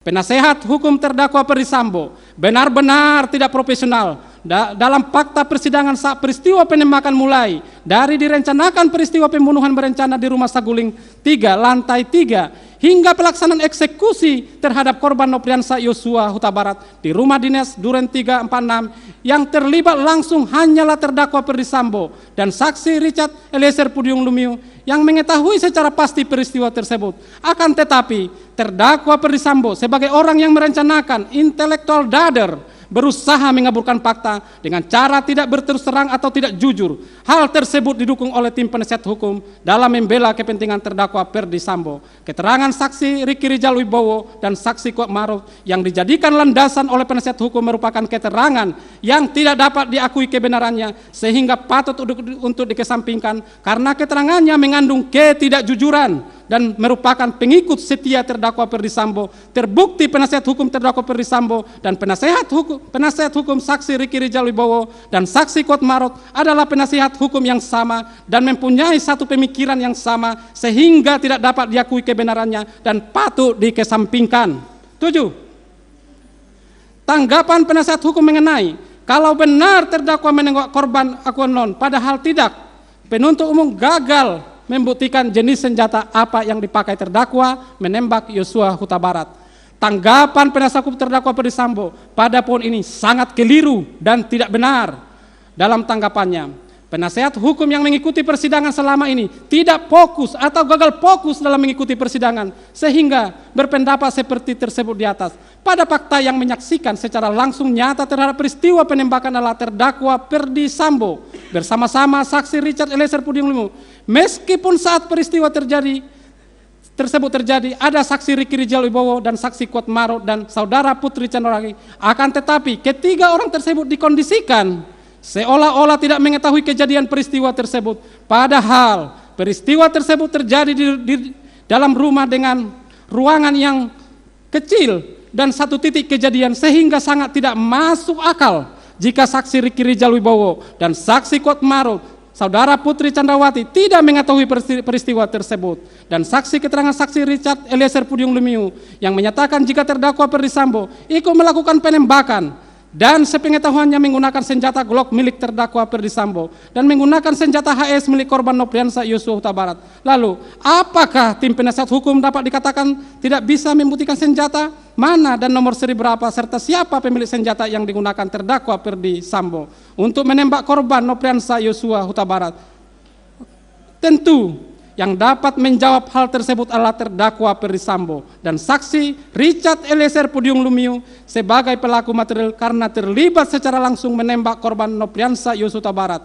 Penasehat hukum terdakwa Ferdy Sambo benar-benar tidak profesional dalam fakta persidangan saat peristiwa penembakan mulai dari direncanakan peristiwa pembunuhan berencana di Rumah Saguling 3 lantai 3 hingga pelaksanaan eksekusi terhadap korban Nopriansa Yosua Huta Barat di rumah dinas Duren 346 yang terlibat langsung hanyalah terdakwa Ferdy Sambo dan saksi Richard Eliezer Pudium Lumiu yang mengetahui secara pasti peristiwa tersebut. Akan tetapi terdakwa Ferdy Sambo sebagai orang yang merencanakan intelektual dader berusaha mengaburkan fakta dengan cara tidak berterus terang atau tidak jujur. Hal tersebut didukung oleh tim penasihat hukum dalam membela kepentingan terdakwa Ferdy Sambo. Keterangan saksi Ricky Rijal Wibowo dan saksi Kuat Maruf yang dijadikan landasan oleh penasihat hukum merupakan keterangan yang tidak dapat diakui kebenarannya sehingga patut untuk dikesampingkan karena keterangannya mengandung ketidakjujuran dan merupakan pengikut setia terdakwa Ferdy Sambo. Terbukti penasihat hukum terdakwa Ferdy Sambo dan penasihat hukum saksi Ricky Rijal Wibowo dan saksi Kuat Maruf adalah penasihat hukum yang sama dan mempunyai satu pemikiran yang sama sehingga tidak dapat diakui kebenarannya dan patut dikesampingkan. 7. Tanggapan penasihat hukum mengenai kalau benar terdakwa menenggak korban akuanon padahal tidak, penuntut umum gagal membuktikan jenis senjata apa yang dipakai terdakwa menembak Yosua Huta Barat. Tanggapan penasihat hukum terdakwa Ferdy Sambo pada poin ini sangat keliru dan tidak benar. Dalam tanggapannya, penasihat hukum yang mengikuti persidangan selama ini tidak fokus atau gagal fokus dalam mengikuti persidangan sehingga berpendapat seperti tersebut di atas. Pada fakta yang menyaksikan secara langsung nyata terhadap peristiwa penembakan adalah terdakwa Ferdy Sambo bersama-sama saksi Richard Eliezer Pudium Lumiu. Meskipun saat peristiwa tersebut terjadi ada saksi Ricky Rijal Wibowo dan saksi Kuat Maruf dan saudara Putri Chandrawati, akan tetapi ketiga orang tersebut dikondisikan seolah-olah tidak mengetahui kejadian peristiwa tersebut. Padahal peristiwa tersebut terjadi di dalam rumah dengan ruangan yang kecil dan satu titik kejadian sehingga sangat tidak masuk akal jika saksi Ricky Rijal Wibowo dan saksi Kuat Maruf, saudara Putri Chandrawati tidak mengetahui peristiwa tersebut dan saksi keterangan saksi Richard Eliezer Pudium Lumiu yang menyatakan jika terdakwa Ferdy Sambo ikut melakukan penembakan dan sepengetahuannya menggunakan senjata Glock milik terdakwa Ferdy Sambo dan menggunakan senjata HS milik korban Nopriansa Yosua Huta Barat. Lalu, apakah tim penasihat hukum dapat dikatakan tidak bisa membuktikan senjata mana dan nomor seri berapa serta siapa pemilik senjata yang digunakan terdakwa Ferdy Sambo untuk menembak korban Nopriansa Yosua Huta Barat? Tentu yang dapat menjawab hal tersebut adalah terdakwa Ferdy Sambo dan saksi Richard Eliezer Pudium Lumiu sebagai pelaku material karena terlibat secara langsung menembak korban Nopriansa Yosua Huta Barat.